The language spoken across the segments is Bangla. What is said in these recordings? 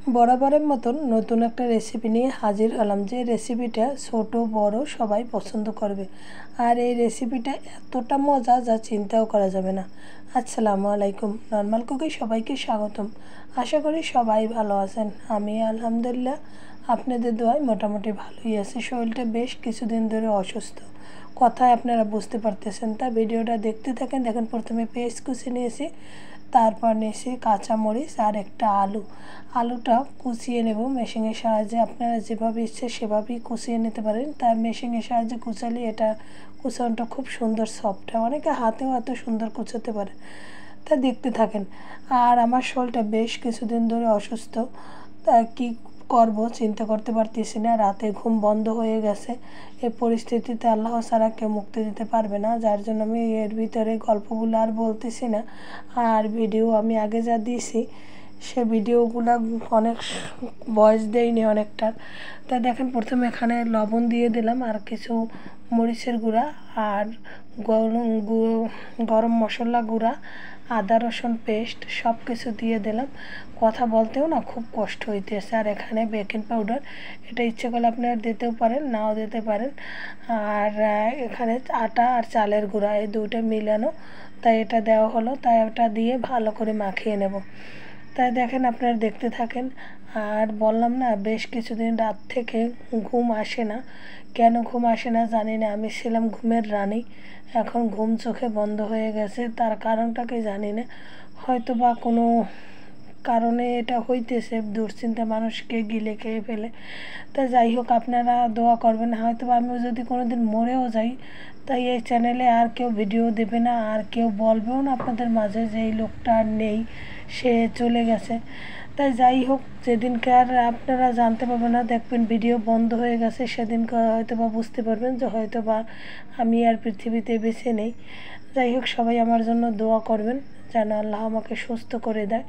বরাবরের মতন নতুন একটা রেসিপি নিয়ে হাজির হলাম, যে রেসিপিটা ছোট বড় সবাই পছন্দ করবে। আর এই রেসিপিটা এতটা মজা যা চিন্তাও করা যাবে না। আসসালামু আলাইকুম, নর্মাল কুকে সবাইকে স্বাগতম। আশা করি সবাই ভালো আছেন। আমি আলহামদুলিল্লাহ আপনাদের দোয়ায় মোটামুটি ভালোই আছি। শরীরটা বেশ কিছুদিন ধরে অসুস্থ, কথায় আপনারা বুঝতে পারতেছেন। তা ভিডিওটা দেখতে থাকেন। দেখেন, প্রথমে পেঁয়াজ কুচি নিয়েছি, তারপর নিয়েছি কাঁচামরিচ আর একটা আলুটা কুচিয়ে নেব মেশিনের সাহায্যে। আপনারা যেভাবে ইচ্ছে সেভাবেই কুচিয়ে নিতে পারেন। তার মেশিনের সাহায্যে কুচালে এটা কুচানোটা খুব সুন্দর সফট হয়। অনেকে হাতেও এত সুন্দর কুচাতে পারে। তা দেখতে থাকেন। আর আমার শরীরটা বেশ কিছুদিন ধরে অসুস্থ, তা কী করব চিন্তা করতে পারতেছি না। রাতে ঘুম বন্ধ হয়ে গেছে। এই পরিস্থিতিতে আল্লাহ ছাড়া কেউ মুক্তি দিতে পারবে না, যার জন্য আমি এর ভিতরে গল্পগুলো আর বলতেছি না। আর ভিডিও আমি আগে যা দিয়েছি সে ভিডিওগুলো অনেক ভয়েস দেয়নি অনেকটার। তা দেখেন, প্রথমে এখানে লবণ দিয়ে দিলাম আর কিছু মরিচের গুঁড়া আর গরম মশলা গুঁড়া, আদা রসুন পেস্ট সব কিছু দিয়ে দিলাম। কথা বলতেও না খুব কষ্ট হইতেছে। আর এখানে বেকিং পাউডার, এটা ইচ্ছে করলে আপনারা দিতেও পারেন, নাও দিতে পারেন। আর এখানে আটা আর চালের গুঁড়া, এই দুইটা মিলানো, তাই এটা দেওয়া হলো। তাই এটা দিয়ে ভালো করে মাখিয়ে নেব। তাই দেখেন, আপনারা দেখতে থাকেন। আর বললাম না, বেশ কিছুদিন রাত থেকে ঘুম আসে না। কেন ঘুম আসে না জানি না। আমি ছিলাম ঘুমের রানী, এখন ঘুম চোখে বন্ধ হয়ে গেছে। তার কারণটাকে জানি না, হয়তো বা কোনো কারণে এটা হইতেছে। দুশ্চিন্তা মানুষকে গিলে খেয়ে ফেলে। তা যাই হোক, আপনারা দোয়া করবেন। হয়তো বা আমিও যদি কোনো দিন মরেও যাই, তাই এই চ্যানেলে আর কেউ ভিডিও দেবে না, আর কেউ বলবেও না আপনাদের মাঝে যে এই লোকটা আর নেই, সে চলে গেছে। তাই যাই হোক, যেদিনকার আপনারা জানতে পারবেন না, দেখবেন ভিডিও বন্ধ হয়ে গেছে, সেদিনকার হয়তো বা বুঝতে পারবেন যে হয়তো বা আমি আর পৃথিবীতে বেঁচে নেই। যাই হোক, সবাই আমার জন্য দোয়া করবেন যেন আল্লাহ আমাকে সুস্থ করে দেয়।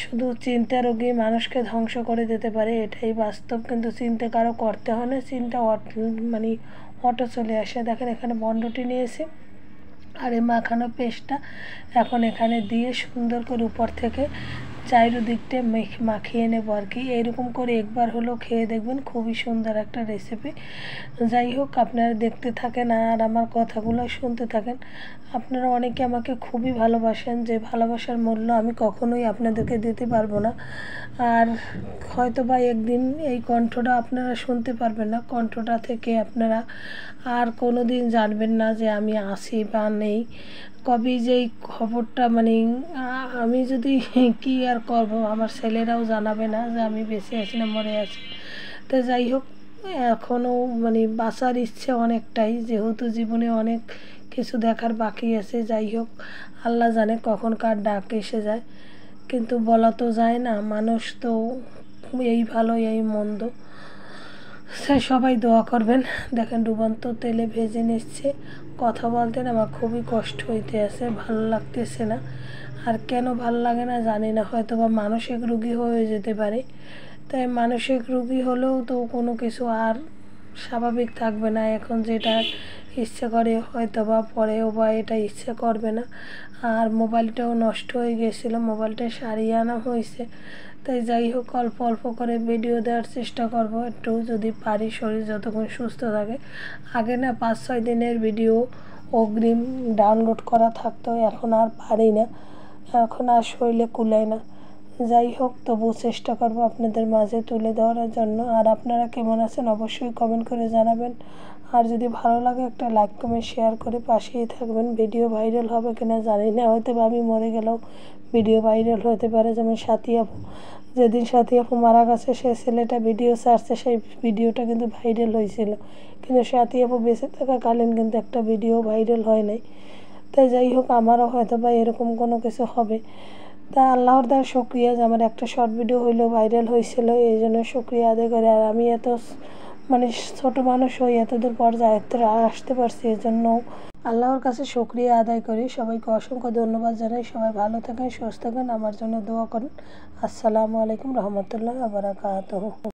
শুধু চিন্তা রোগী মানুষকে ধ্বংস করে দিতে পারে, এটাই বাস্তব। কিন্তু চিন্তা কারো করতে হয় না, চিন্তা মানে অটো চলে আসে। দেখেন, এখানে বন্ডটি নিয়েছি আর এই মাখানো পেস্টটা এখন এখানে দিয়ে সুন্দর করে উপর থেকে চারিদিকটা মাখিয়ে নেবো আর কি। এইরকম করে একবার হলেও খেয়ে দেখবেন, খুবই সুন্দর একটা রেসিপি। যাই হোক, আপনারা দেখতে থাকেন আর আমার কথাগুলো শুনতে থাকেন। আপনারা অনেকে আমাকে খুবই ভালোবাসেন, যে ভালোবাসার মূল্য আমি কখনোই আপনাদেরকে দিতে পারবো না। আর হয়তো বা একদিন এই কণ্ঠটা আপনারা শুনতে পারবেন না, কণ্ঠটা থেকে আপনারা আর কোনো দিন জানবেন না যে আমি আছি বা নেই। কবে যে এই খবরটা মানে আমি যদি কী আর করব, আমার ছেলেরাও জানাবে না যে আমি বেঁচে আছি না মরে আছি। তো যাই হোক, এখনও মানে বাঁচার ইচ্ছে অনেকটাই, যেহেতু জীবনে অনেক কিছু দেখার বাকি আছে। যাই হোক, আল্লাহ জানে কখন কার ডাক এসে যায়, কিন্তু বলা তো যায় না। মানুষ তো এই ভালো এই মন্দ, সে সবাই দোয়া করবেন। দেখেন, ডুবন্ত তেলে ভেজে নিচ্ছে। কথা বলতে না আমার খুবই কষ্ট হইতে আছে, ভালো লাগতেছে না। আর কেন ভালো লাগে না জানি না, হয়তো বা মানসিক রোগী হয়ে যেতে পারে। তাই মানসিক রোগী হলেও তো কোনো কিছু আর স্বাভাবিক থাকবে না। এখন যেটা ইচ্ছে করে হয়তো বা পরেও বা এটা ইচ্ছে করবে না। আর মোবাইলটাও নষ্ট হয়ে গেছিলো, মোবাইলটা সারিয়ে আনা হয়েছে। তাই যাই হোক, অল্প অল্প করে ভিডিও দেওয়ার চেষ্টা করব একটু, যদি পারি, শরীর যতক্ষণ সুস্থ থাকে। আগে না 5-6 দিনের ভিডিও অগ্রিম ডাউনলোড করা থাকতো, এখন আর পারি না, এখন আর শরীরে কুলায় না। যাই হোক, তবু চেষ্টা করব আপনাদের মাঝে তুলে দেওয়ার জন্য। আর আপনারা কেমন আছেন অবশ্যই কমেন্ট করে জানাবেন। আর যদি ভালো লাগে একটা লাইক কমেন্ট শেয়ার করে পাশেই থাকবেন। ভিডিও ভাইরাল হবে কিনা জানি না, হয়তো আমি মরে গেলেও ভিডিও ভাইরাল হতে পারে। যেমন সাথী আপু, যেদিন সাথী আপু মারা গেছে, সে ছেলেটা ভিডিও ছাড়ছে, সেই ভিডিওটা কিন্তু ভাইরাল হয়েছিল। কিন্তু সাথী আপু বেঁচে থাকাকালীন কিন্তু একটা ভিডিও ভাইরাল হয় নাই। তাই যাই হোক, আমারও হয়তো বা এরকম কোনো কিছু হবে। তা আল্লাহর দ্বারা শুক্রিয়া যে আমার একটা শর্ট ভিডিও হইলেও ভাইরাল হয়েছিল, এই জন্য শুক্রিয়া আদায় করে। আর আমি এত মানে ছোটো মানুষ হই, এতদূর পর্যায়ে আসতে পারছি, এই জন্য আল্লাহর কাছে শুক্রিয়া আদায় করি। সবাইকে অসংখ্য ধন্যবাদ জানাই। সবাই ভালো থাকেন, সুস্থ থাকেন, আমার জন্য দোয়া করুন। আসসালামু আলাইকুম রহমতুল্লাহ ওয়া বারাকাতুহু।